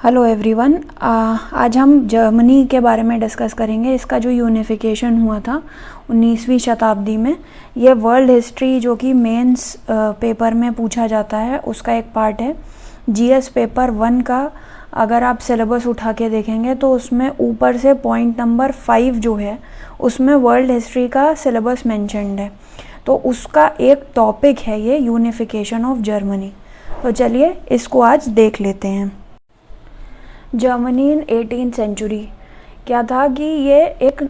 Hello everyone. आज हम Germany के बारे में डिस्कस करेंगे। इसका जो यूनिफिकेशन हुआ था 19वीं शताब्दी में, ये वर्ल्ड हिस्ट्री जो कि मेंस पेपर में पूछा जाता है उसका एक पार्ट है। जीएस पेपर 1 का अगर आप सिलेबस उठा के देखेंगे तो उसमें ऊपर से पॉइंट नंबर 5 जो है उसमें वर्ल्ड हिस्ट्री का सिलेबस मेंशन्ड है, तो उसका एक टॉपिक है ये यूनिफिकेशन ऑफ जर्मनी। तो चलिए इसको आज देख लेते हैं। जर्मनी इन 18th सेंचुरी क्या था कि ये एक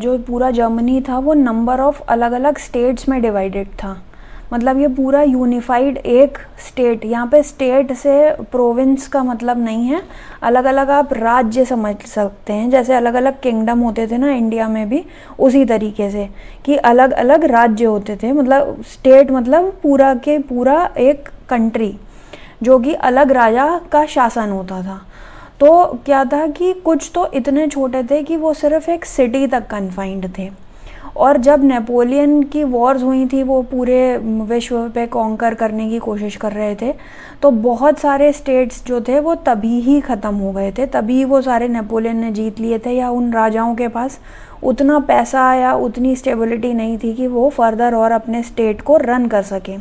जो पूरा जर्मनी था वो नंबर ऑफ अलग अलग स्टेट्स में डिवाइडेड था। मतलब ये पूरा यूनिफाइड एक स्टेट, यहाँ पे स्टेट से प्रोविंस का मतलब नहीं है, अलग अलग आप राज्य समझ सकते हैं। जैसे अलग अलग किंगडम होते थे ना इंडिया में भी, उसी तरीके से कि अलग अलग राज्य होते थे। मतलब स्टेट मतलब पूरा के पूरा एक कंट्री जो कि अलग राजा का शासन होता था। तो क्या था कि कुछ तो इतने छोटे थे कि वो सिर्फ एक सिटी तक कन्फाइंड थे, और जब नेपोलियन की वॉर्स हुई थी, वो पूरे विश्व पे कॉन्कर करने की कोशिश कर रहे थे, तो बहुत सारे स्टेट्स जो थे वो तभी ही ख़त्म हो गए थे। तभी वो सारे नेपोलियन ने जीत लिए थे, या उन राजाओं के पास उतना पैसा या उतनी स्टेबिलिटी नहीं थी कि वो फर्दर और अपने स्टेट को रन कर सकें।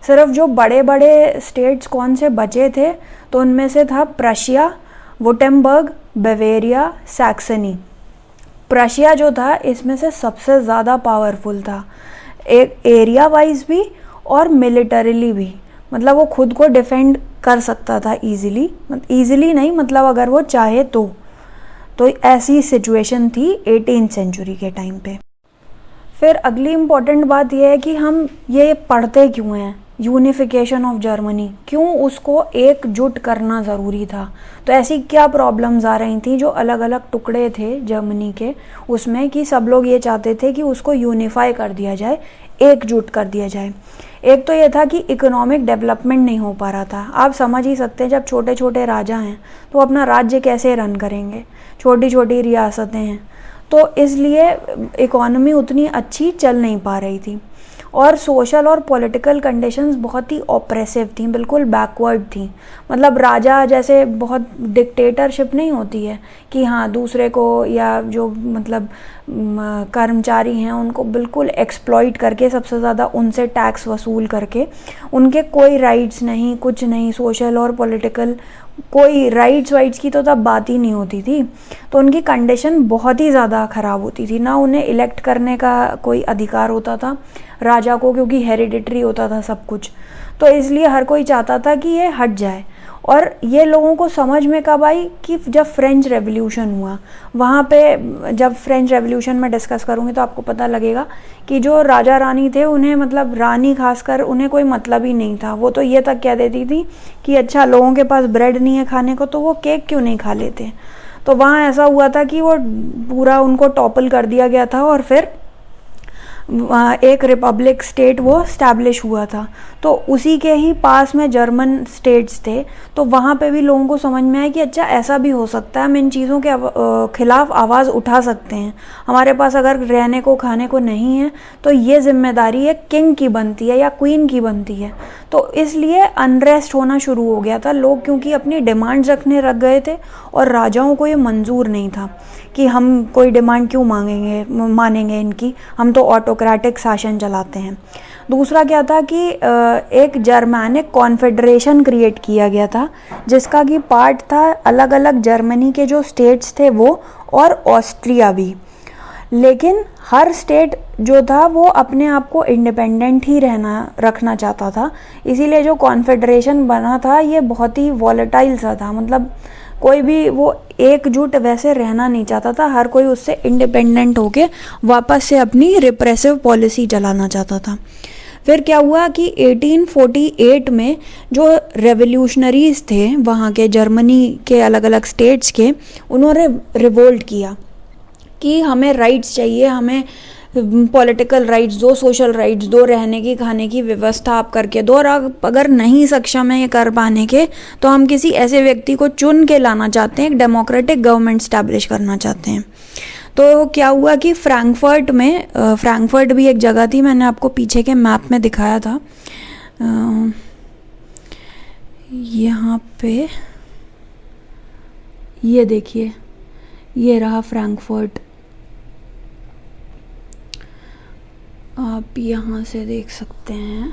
सिर्फ जो बड़े बड़े स्टेट्स कौन से बचे थे, तो उनमें से था प्रशिया, वुटेम्बर्ग, बवेरिया, सैक्सनी। प्रशिया जो था इसमें से सबसे ज़्यादा पावरफुल था, एक एरिया वाइज भी और मिलिटरीली भी। मतलब वो खुद को डिफेंड कर सकता था इजीली नहीं, मतलब अगर वो चाहे तो ऐसी सिचुएशन थी 18th सेंचुरी के टाइम पे। फिर अगली इम्पॉर्टेंट बात यह है कि हम ये पढ़ते क्यों हैं, यूनिफिकेशन ऑफ जर्मनी, क्यों उसको एकजुट करना ज़रूरी था। तो ऐसी क्या प्रॉब्लम्स आ रही थी जो अलग अलग टुकड़े थे जर्मनी के उसमें, कि सब लोग ये चाहते थे कि उसको यूनिफाई कर दिया जाए, एकजुट कर दिया जाए। एक तो ये था कि इकोनॉमिक डेवलपमेंट नहीं हो पा रहा था। आप समझ ही सकते हैं जब छोटे छोटे राजा हैं तो अपना राज्य कैसे रन करेंगे, छोटी छोटी रियासतें हैं, तो इसलिए इकोनॉमी उतनी अच्छी चल नहीं पा रही थी। और सोशल और पॉलिटिकल कंडीशंस बहुत ही ऑप्रेसिव थी, बिल्कुल बैकवर्ड थी। मतलब राजा जैसे बहुत डिक्टेटरशिप नहीं होती है कि हाँ दूसरे को या जो मतलब कर्मचारी हैं उनको बिल्कुल एक्सप्लॉइट करके सबसे ज़्यादा उनसे टैक्स वसूल करके, उनके कोई राइट्स नहीं, कुछ नहीं, सोशल और पॉलिटिकल कोई राइट्स की तो तब बात ही नहीं होती थी। तो उनकी कंडीशन बहुत ही ज़्यादा ख़राब होती थी। ना उन्हें इलेक्ट करने का कोई अधिकार होता था राजा को, क्योंकि हेरिडिटरी होता था सब कुछ। तो इसलिए हर कोई चाहता था कि ये हट जाए। और ये लोगों को समझ में कब आई कि जब फ्रेंच रेवोल्यूशन हुआ, वहाँ पे जब फ्रेंच रेवोल्यूशन में डिस्कस करूँगी तो आपको पता लगेगा कि जो राजा रानी थे उन्हें, मतलब रानी खासकर, उन्हें कोई मतलब ही नहीं था। वो तो ये तक कह देती थी कि अच्छा लोगों के पास ब्रेड नहीं है खाने को तो वो केक क्यों नहीं खा लेते। तो वहाँ ऐसा हुआ था कि वो पूरा उनको टॉपल कर दिया गया था और फिर एक रिपब्लिक स्टेट वो स्टैब्लिश हुआ था। तो उसी के ही पास में जर्मन स्टेट्स थे, तो वहाँ पे भी लोगों को समझ में आया कि अच्छा ऐसा भी हो सकता है, हम इन चीज़ों के खिलाफ आवाज़ उठा सकते हैं। हमारे पास अगर रहने को खाने को नहीं है तो ये जिम्मेदारी एक किंग की बनती है या क्वीन की बनती है। तो इसलिए अनरेस्ट होना शुरू हो गया था। लोग क्योंकि अपनी डिमांड्स रखने लग गए थे और राजाओं को ये मंजूर नहीं था कि हम कोई डिमांड क्यों मानेंगे इनकी, हम तो ऑटोक्रेटिक शासन चलाते हैं। दूसरा क्या था कि एक जर्मनिक कॉन्फेडरेशन क्रिएट किया गया था, जिसका कि पार्ट था अलग अलग जर्मनी के जो स्टेट्स थे वो, और ऑस्ट्रिया भी। लेकिन हर स्टेट जो था वो अपने आप को इंडिपेंडेंट ही रखना चाहता था। इसीलिए जो कॉन्फेडरेशन बना था ये बहुत ही वॉलेटाइल सा था। मतलब कोई भी वो एकजुट वैसे रहना नहीं चाहता था, हर कोई उससे इंडिपेंडेंट होके वापस से अपनी रिप्रेसिव पॉलिसी चलाना चाहता था। फिर क्या हुआ कि 1848 में जो रेवोल्यूशनरीज थे वहाँ के जर्मनी के अलग अलग स्टेट्स के, उन्होंने रिवोल्ट किया कि हमें राइट्स चाहिए, हमें पॉलिटिकल राइट्स दो, सोशल राइट्स दो, रहने की खाने की व्यवस्था आप करके दो, और अगर नहीं सक्षम है ये कर पाने के तो हम किसी ऐसे व्यक्ति को चुन के लाना चाहते हैं, एक डेमोक्रेटिक गवर्नमेंट स्टैब्लिश करना चाहते हैं। तो क्या हुआ कि फ्रैंकफर्ट में, फ्रैंकफर्ट भी एक जगह थी, मैंने आपको पीछे के मैप में दिखाया था, यहाँ पे ये देखिए, ये रहा फ्रैंकफर्ट, आप यहाँ से देख सकते हैं।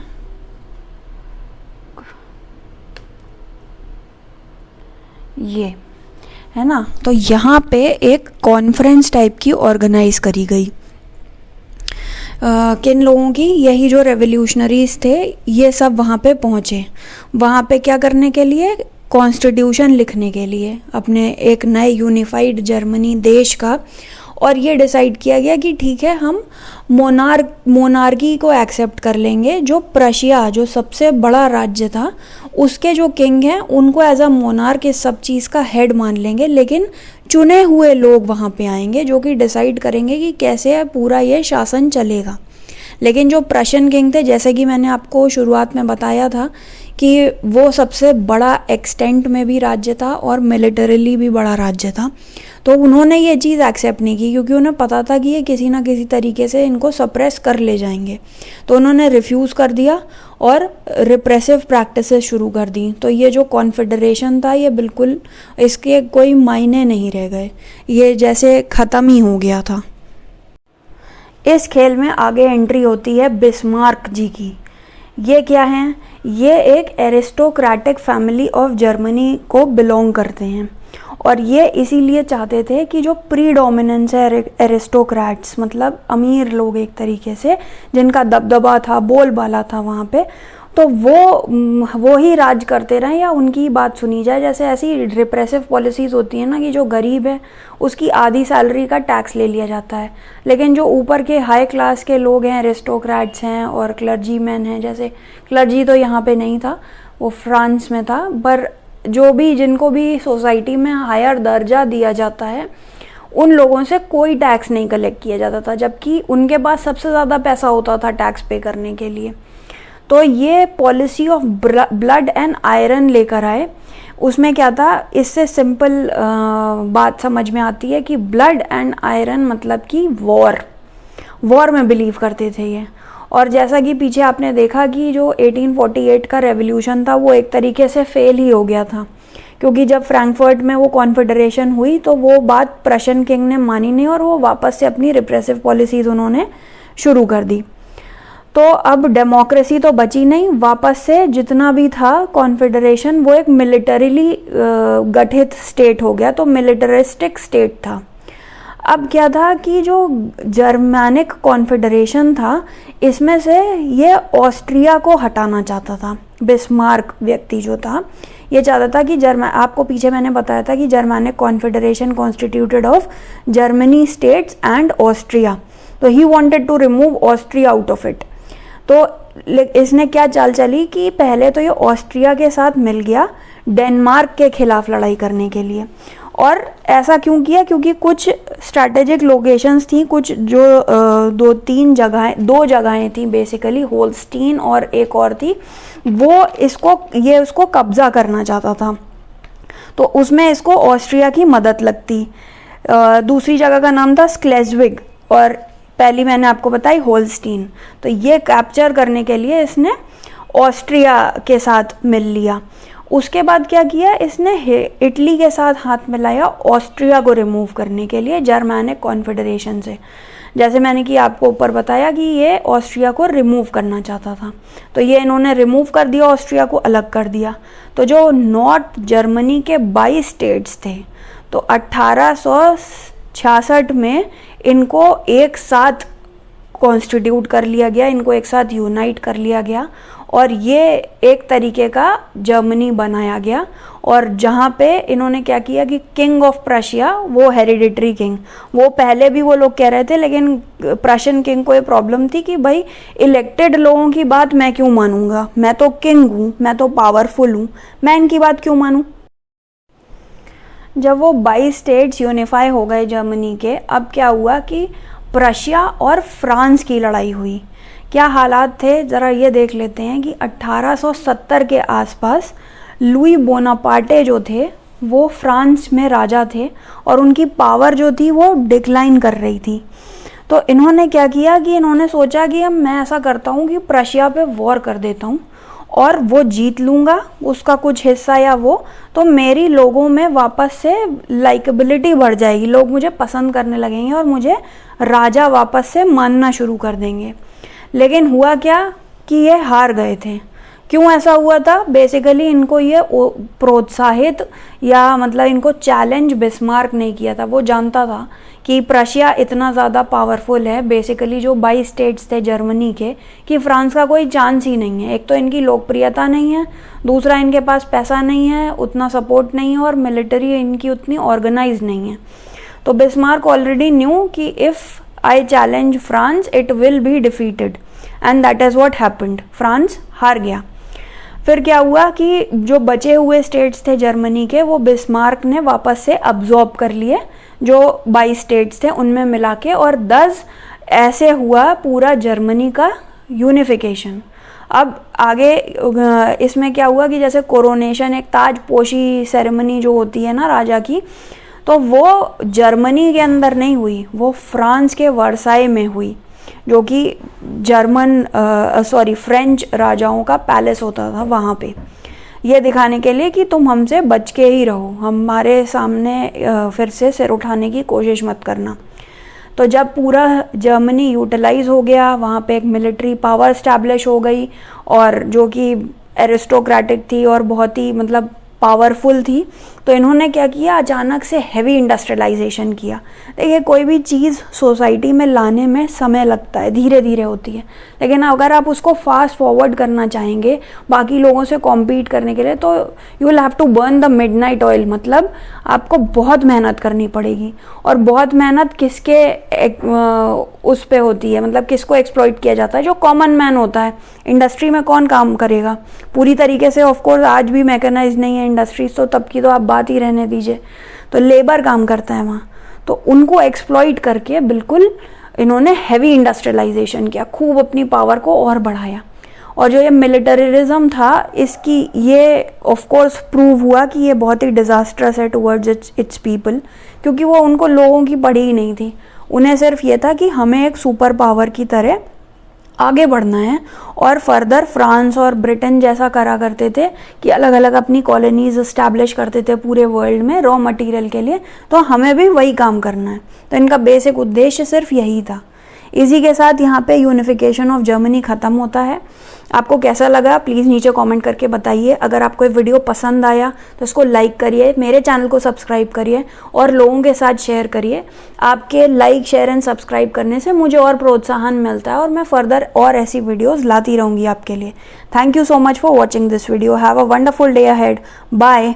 ये है ना, तो यहाँ पे एक कॉन्फ्रेंस टाइप की ऑर्गेनाइज करी गई। किन लोगों की? यही जो रेवोल्यूशनरीज थे, ये सब वहाँ पे पहुँचे। वहाँ पे क्या करने के लिए? कॉन्स्टिट्यूशन लिखने के लिए, अपने एक नए यूनिफाइड जर्मनी देश का। और ये डिसाइड किया गया कि ठीक है, हम मोनार्की को एक्सेप्ट कर लेंगे। जो प्रशिया, जो सबसे बड़ा राज्य था, उसके जो किंग हैं उनको एज अ मोनार्क इस सब चीज़ का हेड मान लेंगे, लेकिन चुने हुए लोग वहाँ पे आएंगे जो कि डिसाइड करेंगे कि कैसे पूरा ये शासन चलेगा। लेकिन जो प्रशियन किंग थे, जैसे कि मैंने आपको शुरुआत में बताया था कि वो सबसे बड़ा एक्सटेंट में भी राज्य था और मिलिटरीली भी बड़ा राज्य था, तो उन्होंने ये चीज़ एक्सेप्ट नहीं की, क्योंकि उन्हें पता था कि ये किसी ना किसी तरीके से इनको सप्रेस कर ले जाएंगे। तो उन्होंने रिफ्यूज़ कर दिया और रिप्रेसिव प्रैक्टिसेस शुरू कर दी। तो ये जो कॉन्फेडरेशन था, ये बिल्कुल, इसके कोई मायने नहीं रह गए, ये जैसे ख़त्म ही हो गया था। इस खेल में आगे एंट्री होती है बिस्मार्क जी की। ये क्या हैं? ये एक एरिस्टोक्रेटिक फैमिली ऑफ जर्मनी को बिलोंग करते हैं, और ये इसीलिए चाहते थे कि जो प्रीडोमिनेंस है एरिस्टोक्रेट्स, मतलब अमीर लोग एक तरीके से, जिनका दबदबा था, बोलबाला था वहाँ पे, तो वो ही राज करते रहें या उनकी बात सुनी जाए। जैसे ऐसी रिप्रेसिव पॉलिसीज़ होती हैं ना कि जो गरीब है उसकी आधी सैलरी का टैक्स ले लिया जाता है, लेकिन जो ऊपर के हाई क्लास के लोग हैं, एरिस्टोक्रेट्स हैं और क्लर्जी मैन हैं, जैसे क्लर्जी तो यहाँ पे नहीं था, वो फ्रांस में था, पर जो भी, जिनको भी सोसाइटी में हायर दर्जा दिया जाता है, उन लोगों से कोई टैक्स नहीं कलेक्ट किया जाता था, जबकि उनके पास सबसे ज़्यादा पैसा होता था टैक्स पे करने के लिए। तो ये policy of blood and iron लेकर आए। उसमें क्या था? इससे सिंपल बात समझ में आती है कि ब्लड एंड आयरन मतलब कि वॉर में बिलीव करते थे ये। और जैसा कि पीछे आपने देखा कि जो 1848 का रेवोल्यूशन था, वो एक तरीके से फेल ही हो गया था, क्योंकि जब फ्रैंकफर्ट में वो कॉन्फेडरेशन हुई तो वो बात प्रशियन किंग ने मानी नहीं और वो वापस से अपनी रिप्रेसिव पॉलिसीज़ उन्होंने शुरू कर दी। तो अब डेमोक्रेसी तो बची नहीं, वापस से जितना भी था कॉन्फेडरेशन, वो एक मिलिटरीली गठित स्टेट हो गया, तो मिलिटरिस्टिक स्टेट था। अब क्या था कि जो जर्मैनिक कॉन्फेडरेशन था, इसमें से ये ऑस्ट्रिया को हटाना चाहता था। बिस्मार्क व्यक्ति जो था, ये चाहता था कि आपको पीछे मैंने बताया था कि Germanic confederation constituted of Germany states and Austria, तो he wanted to remove Austria out of it. तो इसने क्या चाल चली कि पहले तो ये ऑस्ट्रिया के साथ मिल गया डेनमार्क के खिलाफ लड़ाई करने के लिए। और ऐसा क्यों किया? क्योंकि कुछ स्ट्रैटेजिक लोकेशंस थी, कुछ जो दो जगहें थी बेसिकली, होल्स्टीन और एक और थी, वो उसको कब्जा करना चाहता था, तो उसमें इसको ऑस्ट्रिया की मदद लगती। दूसरी जगह का नाम था स्क्लेज्विग और पहली मैंने आपको बताई होल्स्टीन। तो ये कैप्चर करने के लिए इसने ऑस्ट्रिया के साथ मिल लिया। उसके बाद क्या किया इसने? इटली के साथ हाथ मिलाया ऑस्ट्रिया को रिमूव करने के लिए जर्मैनिक कॉन्फेडरेशन से। जैसे मैंने कि आपको ऊपर बताया कि ये ऑस्ट्रिया को रिमूव करना चाहता था, तो ये इन्होंने रिमूव कर दिया, ऑस्ट्रिया को अलग कर दिया। तो जो नॉर्थ जर्मनी के 22 स्टेट्स थे, तो 1866 में इनको एक साथ कॉन्स्टिट्यूट कर लिया गया, इनको एक साथ यूनाइट कर लिया गया और ये एक तरीके का जर्मनी बनाया गया। और जहाँ पे इन्होंने क्या किया कि किंग ऑफ प्रशिया, वो हेरिडिटरी किंग, वो पहले भी वो लोग कह रहे थे, लेकिन प्रशियन किंग को ये प्रॉब्लम थी कि भाई इलेक्टेड लोगों की बात मैं क्यों मानूंगा, मैं तो किंग हूँ, मैं तो पावरफुल हूँ, मैं इनकी बात क्यों मानूं। जब वो 22 स्टेट्स यूनिफाई हो गए जर्मनी के, अब क्या हुआ कि प्रशिया और फ्रांस की लड़ाई हुई। क्या हालात थे ज़रा ये देख लेते हैं कि 1870 के आसपास लुई बोनापार्टे जो थे वो फ्रांस में राजा थे और उनकी पावर जो थी वो डिक्लाइन कर रही थी। तो इन्होंने क्या किया कि इन्होंने सोचा कि अब मैं ऐसा करता हूँ कि प्रशिया पे वॉर कर देता हूँ और वो जीत लूँगा उसका कुछ हिस्सा या वो, तो मेरी लोगों में वापस से लाइकेबिलिटी बढ़ जाएगी, लोग मुझे पसंद करने लगेंगे और मुझे राजा वापस से मानना शुरू कर देंगे। लेकिन हुआ क्या कि ये हार गए थे। क्यों ऐसा हुआ था? बेसिकली इनको ये प्रोत्साहित या मतलब इनको चैलेंज बिस्मार्क नहीं किया था। वो जानता था कि प्रशिया इतना ज़्यादा पावरफुल है, बेसिकली जो 22 स्टेट्स थे जर्मनी के, कि फ्रांस का कोई चांस ही नहीं है। एक तो इनकी लोकप्रियता नहीं है, दूसरा इनके पास पैसा नहीं है, उतना सपोर्ट नहीं है, और मिलिट्री इनकी उतनी ऑर्गेनाइज नहीं है। तो बिस्मार्क ऑलरेडी न्यू कि if I challenge France it will be defeated, and that is what happened. France हार गया। फिर क्या हुआ कि जो बचे हुए स्टेट्स थे जर्मनी के, वो बिस्मार्क ने वापस से अब्जॉर्ब कर लिए, जो 22 स्टेट्स थे उनमें मिला के, और 10 ऐसे हुआ पूरा जर्मनी का यूनिफिकेशन। अब आगे इसमें क्या हुआ कि जैसे कोरोनेशन, एक ताजपोशी सेरेमनी जो होती है ना राजा की, तो वो जर्मनी के अंदर नहीं हुई, वो फ्रांस के वर्साई में हुई, जो कि फ्रेंच राजाओं का पैलेस होता था वहाँ पे, ये दिखाने के लिए कि तुम हमसे बच के ही रहो, हमारे सामने फिर से सिर उठाने की कोशिश मत करना। तो जब पूरा जर्मनी यूटिलाइज हो गया, वहाँ पे एक मिलिट्री पावर स्टैब्लिश हो गई, और जो कि एरिस्टोक्रेटिक थी और बहुत ही मतलब पावरफुल थी, तो इन्होंने क्या किया, अचानक से हैवी इंडस्ट्रियलाइजेशन किया। देखिए कोई भी चीज़ सोसाइटी में लाने में समय लगता है, धीरे धीरे होती है, लेकिन अगर आप उसको फास्ट फॉरवर्ड करना चाहेंगे बाकी लोगों से कॉम्पीट करने के लिए, तो you will have to burn the midnight oil. मतलब आपको बहुत मेहनत करनी पड़ेगी, और बहुत मेहनत किसके उस पे होती है, मतलब किसको एक्सप्लॉइट किया जाता है, जो कॉमन मैन होता है। इंडस्ट्री में कौन काम करेगा पूरी तरीके से? ऑफकोर्स आज भी मैकेनाइज नहीं है इंडस्ट्रीज, तो तब की तो आप बात ही रहने दीजिए। तो लेबर काम करता है वहाँ, तो उनको एक्सप्लॉइट करके बिल्कुल इन्होंने हैवी इंडस्ट्रियलाइजेशन किया, खूब अपनी पावर को और बढ़ाया। और जो ये मिलिटरिज्म था, इसकी ये ऑफ कोर्स प्रूव हुआ कि ये बहुत ही डिजास्ट्रस है टुवर्ड्स इट्स पीपल, क्योंकि वो उनको लोगों की पड़ी ही नहीं थी। उन्हें सिर्फ ये था कि हमें एक सुपर पावर की तरह आगे बढ़ना है, और फर्दर फ्रांस और ब्रिटेन जैसा करा करते थे कि अलग अलग अपनी कॉलोनीज एस्टैब्लिश करते थे पूरे वर्ल्ड में रॉ मटेरियल के लिए, तो हमें भी वही काम करना है। तो इनका बेसिक उद्देश्य सिर्फ यही था। इसी के साथ यहाँ पे यूनिफिकेशन ऑफ जर्मनी ख़त्म होता है। आपको कैसा लगा प्लीज़ नीचे कमेंट करके बताइए। अगर आपको ये वीडियो पसंद आया तो इसको लाइक करिए, मेरे चैनल को सब्सक्राइब करिए और लोगों के साथ शेयर करिए। आपके लाइक, शेयर एंड सब्सक्राइब करने से मुझे और प्रोत्साहन मिलता है और मैं फर्दर और ऐसी वीडियोज़ लाती रहूँगी आपके लिए। Thank you so much for watching this video. Have a wonderful day ahead. Bye.